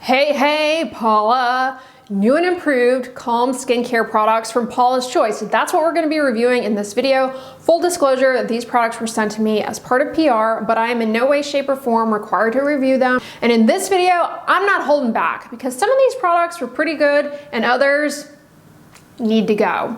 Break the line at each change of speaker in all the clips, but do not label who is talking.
Hey, Paula! New and improved calm skincare products from Paula's Choice. That's what we're going to be reviewing in this video. Full disclosure, these products were sent to me as part of PR, but I am in no way, shape, or form required to review them. And in this video, I'm not holding back because some of these products were pretty good and others need to go.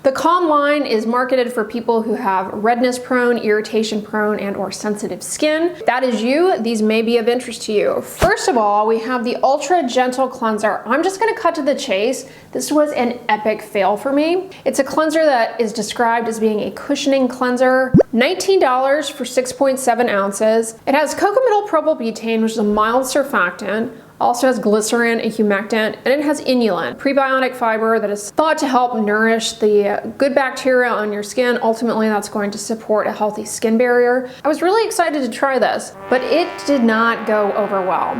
The Calm line is marketed for people who have redness prone, irritation prone, and or sensitive skin. If that is you, these may be of interest to you. First of all, we have the Ultra Gentle Cleanser. I'm just gonna cut to the chase. This was an epic fail for me. It's a cleanser that is described as being a cushioning cleanser. $19 for 6.7 ounces. It has cocoa propylbutane, which is a mild surfactant. Also has glycerin, a humectant, and it has inulin, prebiotic fiber that is thought to help nourish the good bacteria on your skin. Ultimately, that's going to support a healthy skin barrier. I was really excited to try this, but it did not go over well.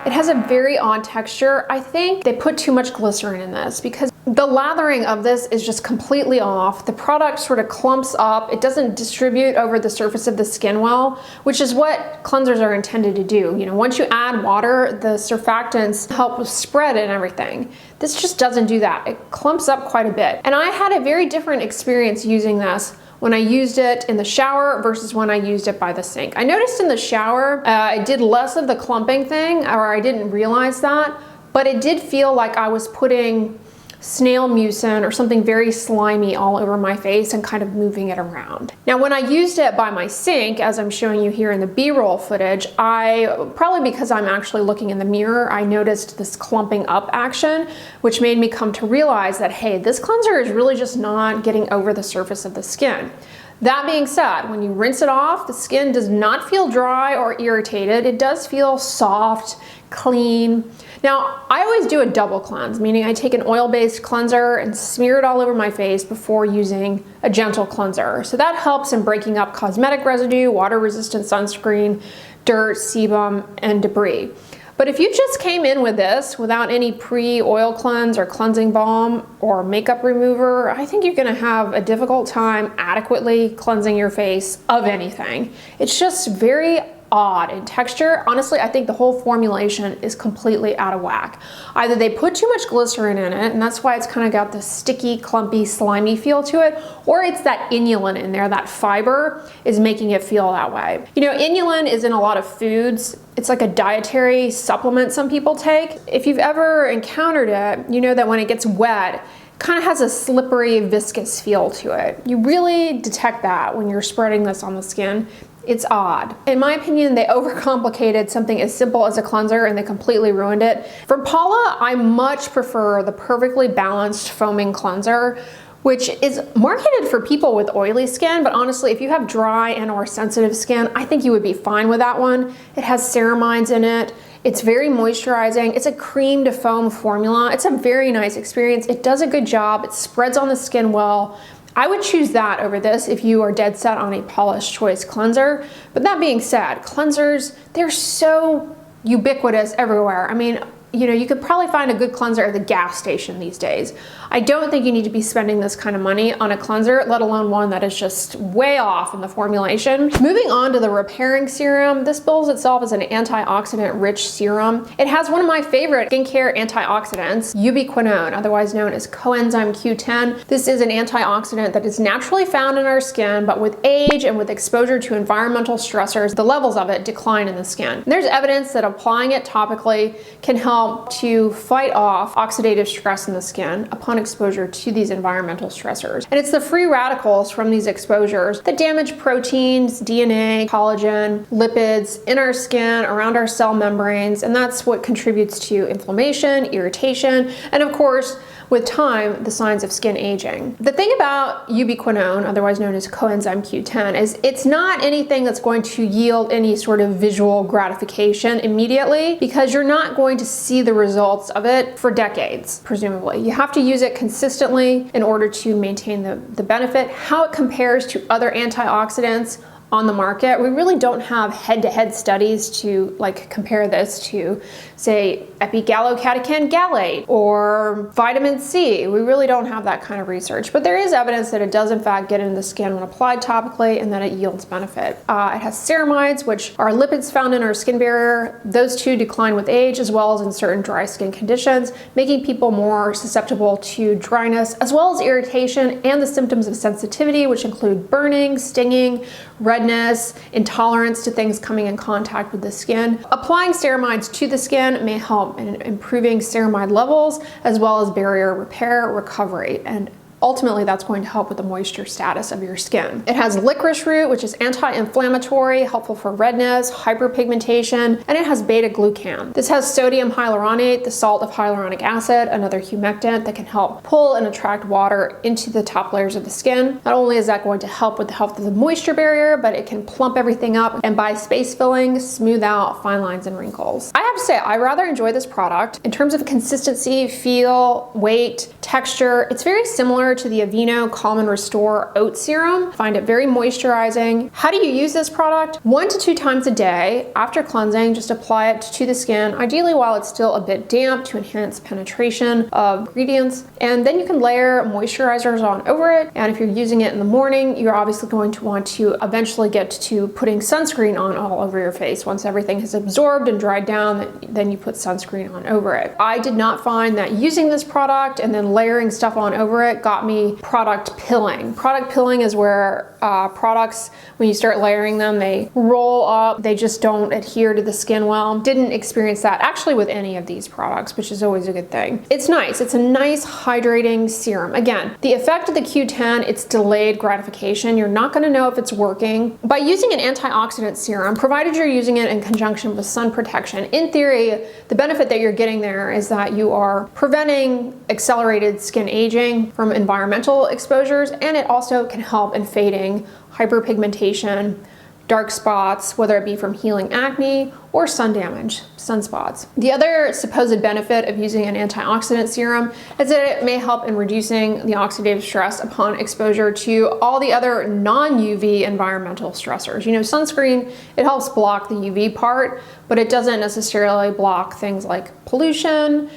It has a very odd texture. I think they put too much glycerin in this because the lathering of this is just completely off. The product sort of clumps up. It doesn't distribute over the surface of the skin well, which is what cleansers are intended to do. You know, once you add water, the surfactants help with spread and everything. This just doesn't do that. It clumps up quite a bit. And I had a very different experience using this when I used it in the shower versus when I used it by the sink. I noticed in the shower, I did less of the clumping thing, or I didn't realize that, but it did feel like I was putting snail mucin or something very slimy all over my face and kind of moving it around. Now, when I used it by my sink, as I'm showing you here in the B-roll footage, probably because I'm actually looking in the mirror, I noticed this clumping up action, which made me come to realize that, hey, this cleanser is really just not getting over the surface of the skin. That being said, when you rinse it off, the skin does not feel dry or irritated. It does feel soft, clean. Now, I always do a double cleanse, meaning I take an oil-based cleanser and smear it all over my face before using a gentle cleanser. So that helps in breaking up cosmetic residue, water-resistant sunscreen, dirt, sebum, and debris. But if you just came in with this without any pre-oil cleanse or cleansing balm or makeup remover, I think you're gonna have a difficult time adequately cleansing your face of anything. It's just very odd in texture. Honestly, I think the whole formulation is completely out of whack. Either they put too much glycerin in it, and that's why it's kind of got this sticky, clumpy, slimy feel to it, or it's that inulin in there, that fiber is making it feel that way. You know, inulin is in a lot of foods. It's like a dietary supplement some people take. If you've ever encountered it, you know that when it gets wet, it kind of has a slippery, viscous feel to it. You really detect that when you're spreading this on the skin. It's odd. In my opinion, they overcomplicated something as simple as a cleanser and they completely ruined it. From Paula, I much prefer the perfectly balanced foaming cleanser, which is marketed for people with oily skin, but honestly, if you have dry and or sensitive skin, I think you would be fine with that one. It has ceramides in it. It's very moisturizing. It's a cream to foam formula. It's a very nice experience. It does a good job. It spreads on the skin well. I would choose that over this if you are dead set on a Paula's Choice cleanser. But that being said, cleansers, they're so ubiquitous everywhere. I mean, you know, you could probably find a good cleanser at the gas station these days. I don't think you need to be spending this kind of money on a cleanser, let alone one that is just way off in the formulation. Moving on to the repairing serum, this bills itself as an antioxidant-rich serum. It has one of my favorite skincare antioxidants, ubiquinone, otherwise known as coenzyme Q10. This is an antioxidant that is naturally found in our skin, but with age and with exposure to environmental stressors, the levels of it decline in the skin. And there's evidence that applying it topically can help to fight off oxidative stress in the skin upon exposure to these environmental stressors. And it's the free radicals from these exposures that damage proteins, DNA, collagen, lipids in our skin, around our cell membranes, and that's what contributes to inflammation, irritation, and of course, with time, the signs of skin aging. The thing about ubiquinone, otherwise known as coenzyme Q10, is it's not anything that's going to yield any sort of visual gratification immediately because you're not going to see the results of it for decades, presumably. You have to use it consistently in order to maintain the benefit. How it compares to other antioxidants, on the market. We really don't have head-to-head studies to like compare this to, say, epigallocatechin gallate or vitamin C. We really don't have that kind of research, but there is evidence that it does in fact get into the skin when applied topically and that it yields benefit. It has ceramides, which are lipids found in our skin barrier. Those two decline with age as well as in certain dry skin conditions, making people more susceptible to dryness as well as irritation and the symptoms of sensitivity, which include burning, stinging, redness, intolerance to things coming in contact with the skin. Applying ceramides to the skin may help in improving ceramide levels as well as barrier repair, recovery, and ultimately that's going to help with the moisture status of your skin. It has licorice root, which is anti-inflammatory, helpful for redness, hyperpigmentation, and it has beta-glucan. This has sodium hyaluronate, the salt of hyaluronic acid, another humectant that can help pull and attract water into the top layers of the skin. Not only is that going to help with the health of the moisture barrier, but it can plump everything up and by space filling, smooth out fine lines and wrinkles. I have to say, I rather enjoy this product. In terms of consistency, feel, weight, texture, it's very similar to the Aveeno Calm and Restore Oat Serum. Find it very moisturizing. How do you use this product? 1 to 2 times a day. After cleansing, just apply it to the skin, ideally while it's still a bit damp to enhance penetration of ingredients. And then you can layer moisturizers on over it. And if you're using it in the morning, you're obviously going to want to eventually get to putting sunscreen on all over your face. Once everything has absorbed and dried down, then you put sunscreen on over it. I did not find that using this product and then layering stuff on over it got me product pilling. Product pilling is where products, when you start layering them, they roll up, they just don't adhere to the skin well. Didn't experience that actually with any of these products, which is always a good thing. It's nice. It's a nice hydrating serum. Again, the effect of the Q10, it's delayed gratification. You're not going to know if it's working. By using an antioxidant serum, provided you're using it in conjunction with sun protection, in theory, the benefit that you're getting there is that you are preventing accelerated skin aging from environmental exposures, and it also can help in fading hyperpigmentation, dark spots, whether it be from healing acne or sun damage, sunspots. The other supposed benefit of using an antioxidant serum is that it may help in reducing the oxidative stress upon exposure to all the other non-UV environmental stressors. You know, sunscreen, it helps block the UV part, but it doesn't necessarily block things like pollution,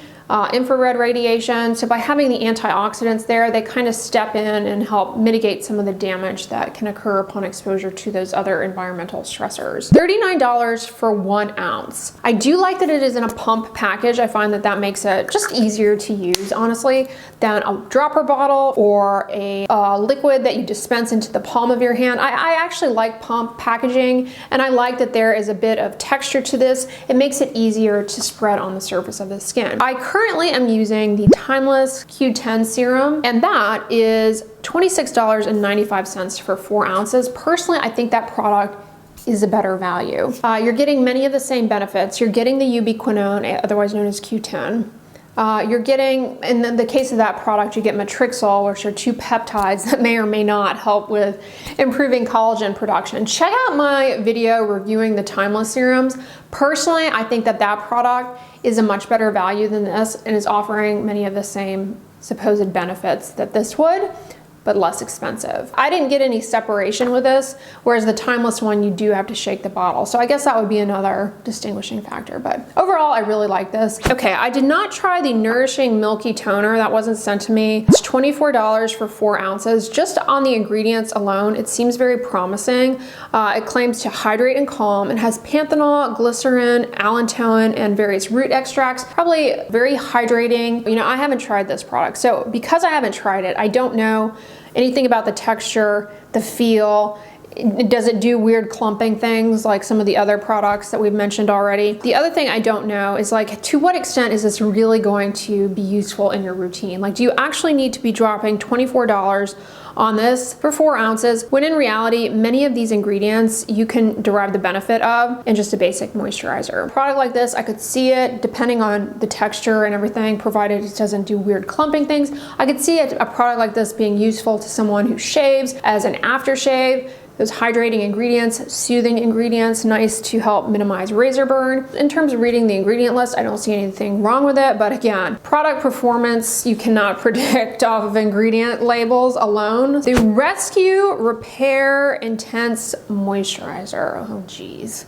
infrared radiation. So by having the antioxidants there, they kind of step in and help mitigate some of the damage that can occur upon exposure to those other environmental stressors. $39 for 1 ounce. I do like that it is in a pump package. I find that that makes it just easier to use, honestly, than a dropper bottle or a liquid that you dispense into the palm of your hand. I actually like pump packaging, and I like that there is a bit of texture to this. It makes it easier to spread on the surface of the skin. I currently am using the Timeless Q10 serum, and that is $26.95 for 4 ounces. Personally, I think that product is a better value. You're getting many of the same benefits. You're getting the ubiquinone, otherwise known as Q10. You're getting, in the case of that product, you get matrixyl, which are 2 peptides that may or may not help with improving collagen production. Check out my video reviewing the Timeless serums. Personally, I think that that product is a much better value than this and is offering many of the same supposed benefits that this would, but less expensive. I didn't get any separation with this, whereas the Timeless one, you do have to shake the bottle. So I guess that would be another distinguishing factor, but overall, I really like this. Okay, I did not try the Nourishing Milky Toner. That wasn't sent to me. It's $24 for 4 ounces. Just on the ingredients alone, it seems very promising. It claims to hydrate and calm and has panthenol, glycerin, allantoin, and various root extracts. Probably very hydrating. You know, I haven't tried this product. So because I haven't tried it, I don't know anything about the texture, the feel. Does it do weird clumping things like some of the other products that we've mentioned already? The other thing I don't know is, like, to what extent is this really going to be useful in your routine? Like, do you actually need to be dropping $24 on this for 4 ounces, when in reality, many of these ingredients you can derive the benefit of in just a basic moisturizer. A product like this, I could see it, depending on the texture and everything, provided it doesn't do weird clumping things, I could see a product like this being useful to someone who shaves as an aftershave. those hydrating ingredients, soothing ingredients, nice to help minimize razor burn. In terms of reading the ingredient list, I don't see anything wrong with it, but again, product performance, you cannot predict off of ingredient labels alone. The Rescue Repair Intense Moisturizer, oh geez.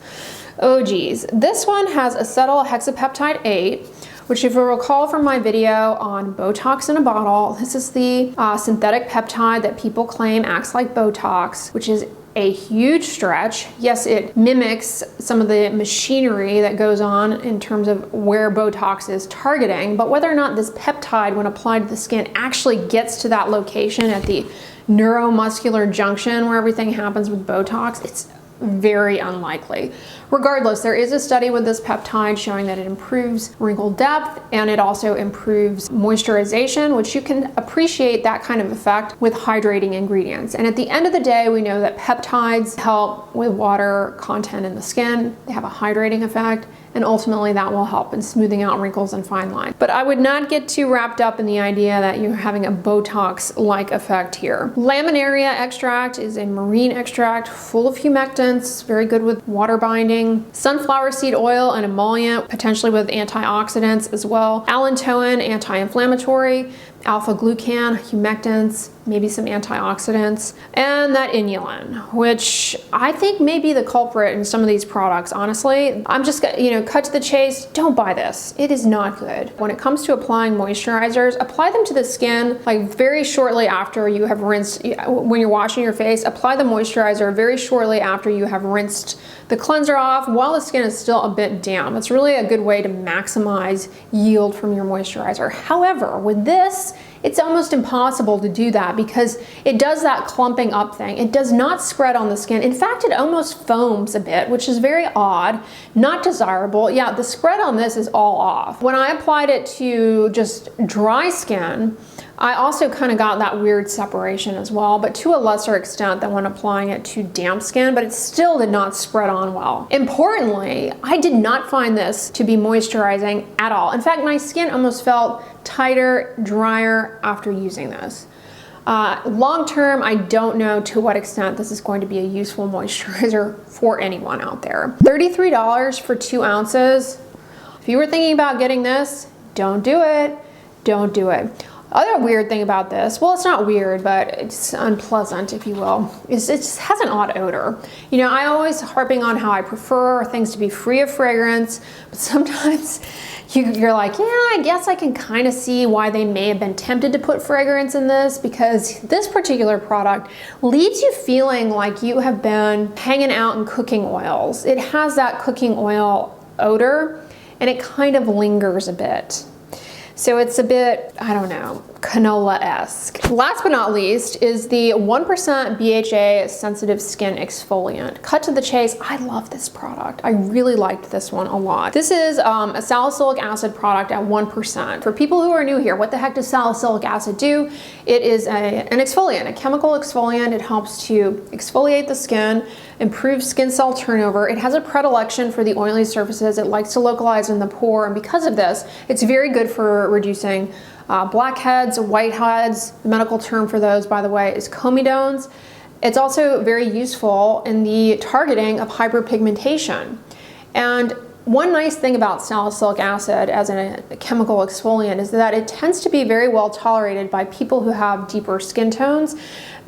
Oh geez. This one has acetyl hexapeptide 8, which if you recall from my video on Botox in a bottle, this is the synthetic peptide that people claim acts like Botox, which is a huge stretch. Yes, it mimics some of the machinery that goes on in terms of where Botox is targeting, but whether or not this peptide, when applied to the skin, actually gets to that location at the neuromuscular junction where everything happens with Botox, it's very unlikely. Regardless, there is a study with this peptide showing that it improves wrinkle depth and it also improves moisturization, which you can appreciate that kind of effect with hydrating ingredients. And at the end of the day, we know that peptides help with water content in the skin. They have a hydrating effect, and ultimately that will help in smoothing out wrinkles and fine lines. But I would not get too wrapped up in the idea that you're having a Botox-like effect here. Laminaria extract is a marine extract full of humectants, very good with water binding. Sunflower seed oil, an emollient, potentially with antioxidants as well. Allantoin, anti-inflammatory. Alpha-glucan, humectants, maybe some antioxidants, and that inulin, which I think may be the culprit in some of these products, honestly. I'm just, cut to the chase, don't buy this. It is not good. When it comes to applying moisturizers, apply them to the skin like very shortly after you have rinsed. When you're washing your face, apply the moisturizer very shortly after you have rinsed the cleanser off while the skin is still a bit damp. It's really a good way to maximize yield from your moisturizer. However, with this, it's almost impossible to do that because it does that clumping up thing. It does not spread on the skin. In fact, it almost foams a bit, which is very odd, not desirable. Yeah, the spread on this is all off. When I applied it to just dry skin, I also kind of got that weird separation as well, but to a lesser extent than when applying it to damp skin, but it still did not spread on well. Importantly, I did not find this to be moisturizing at all. In fact, my skin almost felt tighter, drier after using this. Long term, I don't know to what extent this is going to be a useful moisturizer for anyone out there. $33 for 2 ounces. If you were thinking about getting this, don't do it. Don't do it. Other weird thing about this, well, it's not weird, but it's unpleasant, if you will, is it just has an odd odor. I always harping on how I prefer things to be free of fragrance, but sometimes you're like, yeah, I guess I can kind of see why they may have been tempted to put fragrance in this, because this particular product leaves you feeling like you have been hanging out in cooking oils. It has that cooking oil odor, and it kind of lingers a bit. So it's a bit, I don't know, canola-esque. Last but not least is the 1% BHA sensitive skin exfoliant. Cut to the chase, I love this product. I really liked this one a lot. This is a salicylic acid product at 1%. For people who are new here, what the heck does salicylic acid do? It is an exfoliant, a chemical exfoliant. It helps to exfoliate the skin, improve skin cell turnover. It has a predilection for the oily surfaces. It likes to localize in the pore, and because of this, it's very good for reducing blackheads, whiteheads. The medical term for those, by the way, is comedones. It's also very useful in the targeting of hyperpigmentation. And one nice thing about salicylic acid as a chemical exfoliant is that it tends to be very well tolerated by people who have deeper skin tones,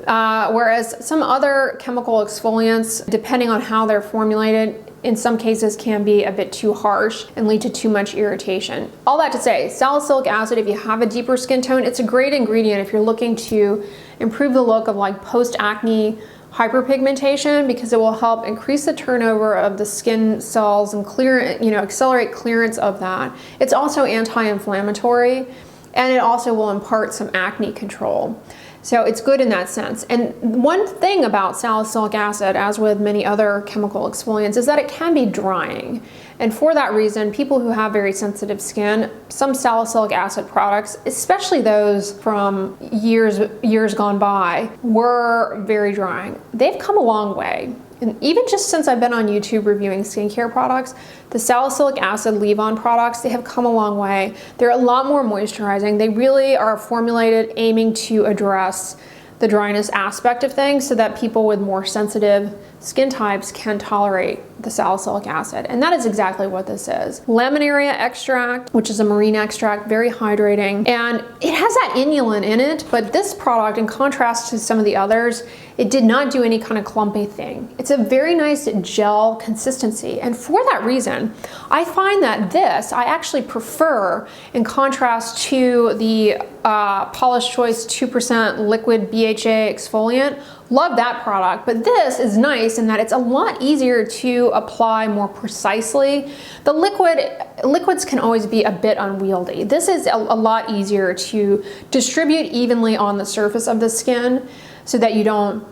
whereas some other chemical exfoliants, depending on how they're formulated, in some cases can be a bit too harsh and lead to too much irritation. All that to say, salicylic acid, if you have a deeper skin tone, it's a great ingredient if you're looking to improve the look of like post-acne hyperpigmentation, because it will help increase the turnover of the skin cells and accelerate clearance of that. It's also anti-inflammatory, and it also will impart some acne control. So it's good in that sense. And one thing about salicylic acid, as with many other chemical exfoliants, is that it can be drying. And for that reason, people who have very sensitive skin, some salicylic acid products, especially those from years gone by, were very drying. They've come a long way. And even just since I've been on YouTube reviewing skincare products, the salicylic acid leave-on products, they have come a long way. They're a lot more moisturizing. They really are formulated aiming to address the dryness aspect of things so that people with more sensitive skin types can tolerate the salicylic acid. And that is exactly what this is. Laminaria extract, which is a marine extract, very hydrating. And it has that inulin in it, but this product, in contrast to some of the others, it did not do any kind of clumpy thing. It's a very nice gel consistency. And for that reason, I find that this, I actually prefer in contrast to the Paula'S Choice 2% liquid BHA exfoliant. Love that product, but this is nice in that it's a lot easier to apply more precisely. The liquids can always be a bit unwieldy. This is a lot easier to distribute evenly on the surface of the skin so that you don't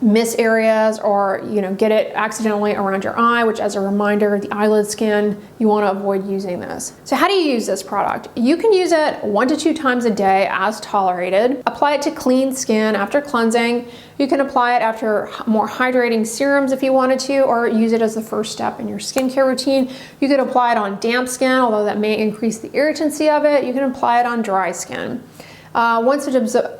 miss areas or get it accidentally around your eye, which, as a reminder, the eyelid skin, you want to avoid using this. So how do you use this product? You can use it 1 to 2 times a day as tolerated. Apply it to clean skin after cleansing. You can apply it after more hydrating serums if you wanted to, or use it as the first step in your skincare routine. You could apply it on damp skin, although that may increase the irritancy of it. You can apply it on dry skin. Once it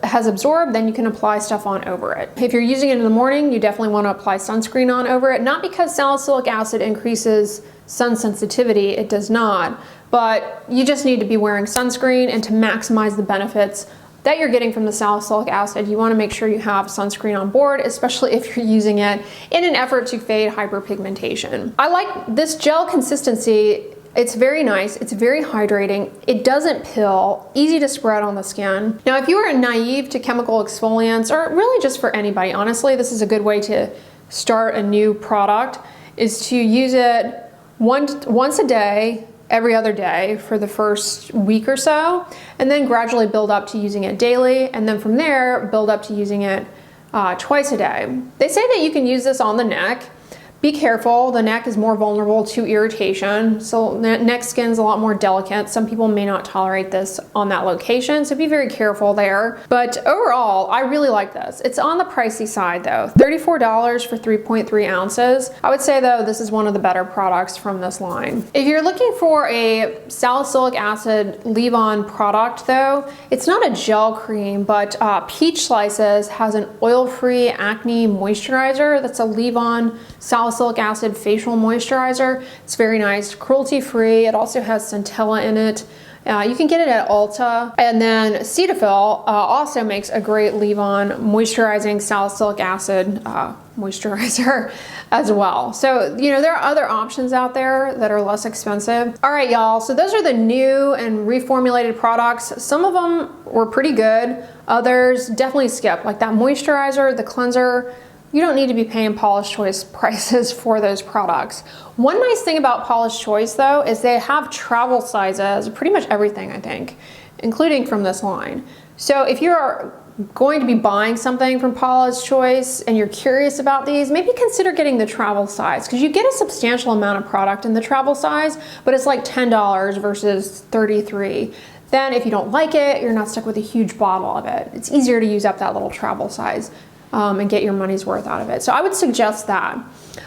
has absorbed, then you can apply stuff on over it. If you're using it in the morning, you definitely want to apply sunscreen on over it. Not because salicylic acid increases sun sensitivity, it does not, but you just need to be wearing sunscreen, and to maximize the benefits that you're getting from the salicylic acid, you want to make sure you have sunscreen on board, especially if you're using it in an effort to fade hyperpigmentation. I like this gel consistency. It's very nice, it's very hydrating, it doesn't pill, easy to spread on the skin. Now, if you are naive to chemical exfoliants, or really just for anybody, honestly, this is a good way to start a new product, is to use it once a day, every other day for the first week or so, and then gradually build up to using it daily, and then from there, build up to using it twice a day. They say that you can use this on the neck. Be careful, the neck is more vulnerable to irritation, so neck skin's a lot more delicate. Some people may not tolerate this on that location, so be very careful there. But overall, I really like this. It's on the pricey side though, $34 for 3.3 ounces. I would say though, this is one of the better products from this line. If you're looking for a salicylic acid leave-on product though, it's not a gel cream, but Peach Slices has an oil-free acne moisturizer that's a leave-on salicylic acid facial moisturizer. It's very nice, cruelty-free. It also has centella in it. You can get it at Ulta. And then Cetaphil also makes a great leave-on moisturizing salicylic acid moisturizer as well. So, there are other options out there that are less expensive. All right, y'all, so those are the new and reformulated products. Some of them were pretty good. Others definitely skip, like that moisturizer, the cleanser. You don't need to be paying Paula'S Choice prices for those products. One nice thing about Paula'S Choice though is they have travel sizes, pretty much everything I think, including from this line. So if you're going to be buying something from Paula'S Choice and you're curious about these, maybe consider getting the travel size, because you get a substantial amount of product in the travel size, but it's like $10 versus $33. Then if you don't like it, you're not stuck with a huge bottle of it. It's easier to use up that little travel size. And get your money's worth out of it. So I would suggest that.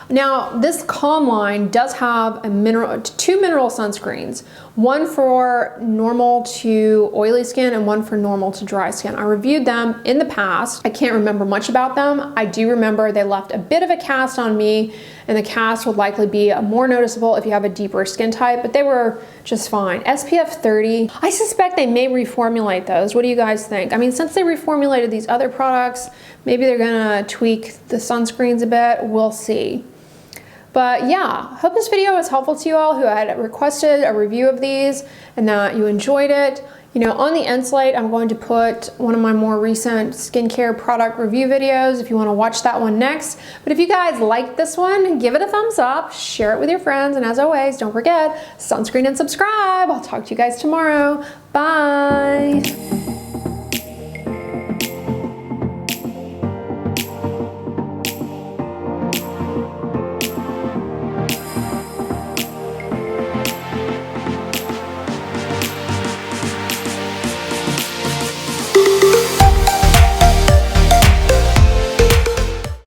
Now, this Calm line does have two mineral sunscreens, one for normal to oily skin and one for normal to dry skin. I reviewed them in the past. I can't remember much about them. I do remember they left a bit of a cast on me, and the cast would likely be more noticeable if you have a deeper skin type, but they were just fine. SPF 30, I suspect they may reformulate those. What do you guys think? I mean, since they reformulated these other products, maybe they're gonna tweak the sunscreens a bit, we'll see. But yeah, hope this video was helpful to you all who had requested a review of these and that you enjoyed it. On the end slate, I'm going to put one of my more recent skincare product review videos if you want to watch that one next. But if you guys liked this one, give it a thumbs up, share it with your friends, and as always, don't forget, sunscreen and subscribe. I'll talk to you guys tomorrow. Bye.